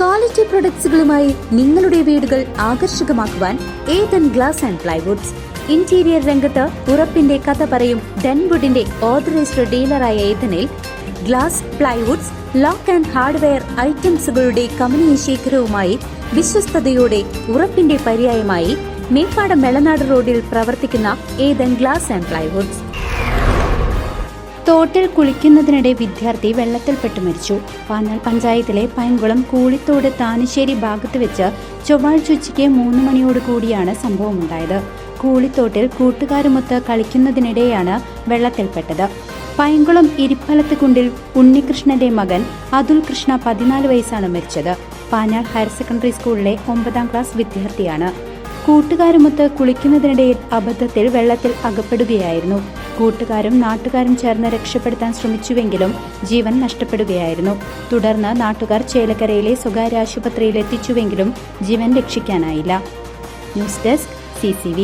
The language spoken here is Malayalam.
ക്വാളിറ്റി പ്രൊഡക്ട്സുകളുമായി നിങ്ങളുടെ വീടുകൾ ആകർഷകമാക്കുവാൻ Ethan glass and plywoods. Interior രംഗത്ത് ഉറപ്പിന്റെ കഥ പറയും ഡെൻവുഡിന്റെ ഓതറൈസ്ഡ് ഡീലറായ ഏതനിൽ glass, plywoods, lock and hardware ഐറ്റംസുകളുടെ കമ്പനി ശേഖരവുമായി വിശ്വസ്തയോടെ ഉറപ്പിന്റെ പര്യായമായി മേപ്പാടം മെളനാട് റോഡിൽ പ്രവർത്തിക്കുന്ന ഏതൻ ഗ്ലാസ് ആൻഡ് പ്ലൈവുഡ്സ്. തോട്ടിൽ കുളിക്കുന്നതിനിടെ വിദ്യാർത്ഥി വെള്ളത്തിൽപ്പെട്ട് മരിച്ചു. പാഞ്ഞാൾ പഞ്ചായത്തിലെ പൈങ്കുളം കൂളിത്തോട് താനിശ്ശേരി ഭാഗത്ത് വെച്ച് ചൊവ്വാഴ്ച ഉച്ചയ്ക്ക് 3 മണിയോടുകൂടിയാണ് സംഭവമുണ്ടായത്. കൂളിത്തോട്ടിൽ കൂട്ടുകാരുമൊത്ത് കളിക്കുന്നതിനിടെയാണ് വെള്ളത്തിൽപ്പെട്ടത്. പൈങ്കുളം ഇരിപ്പലത്ത് കുണ്ടിൽ ഉണ്ണികൃഷ്ണന്റെ മകൻ അതുൽ കൃഷ്ണ 14 വയസ്സാണ് മരിച്ചത്. പാഞ്ഞാൾ ഹയർ സെക്കൻഡറി സ്കൂളിലെ 9ാം ക്ലാസ് വിദ്യാർത്ഥിയാണ്. കൂട്ടുകാരുമൊത്ത് കുളിക്കുന്നതിനിടയിൽ അബദ്ധത്തിൽ വെള്ളത്തിൽ അകപ്പെടുകയായിരുന്നു. കൂട്ടുകാരും നാട്ടുകാരും ചേർന്ന് രക്ഷപ്പെടുത്താൻ ശ്രമിച്ചുവെങ്കിലും ജീവൻ നഷ്ടപ്പെടുകയായിരുന്നു. തുടർന്ന് നാട്ടുകാർ ചേലക്കരയിലെ സ്വകാര്യ ആശുപത്രിയിൽ എത്തിച്ചുവെങ്കിലും ജീവൻ രക്ഷിക്കാനായില്ല. News desk CCV.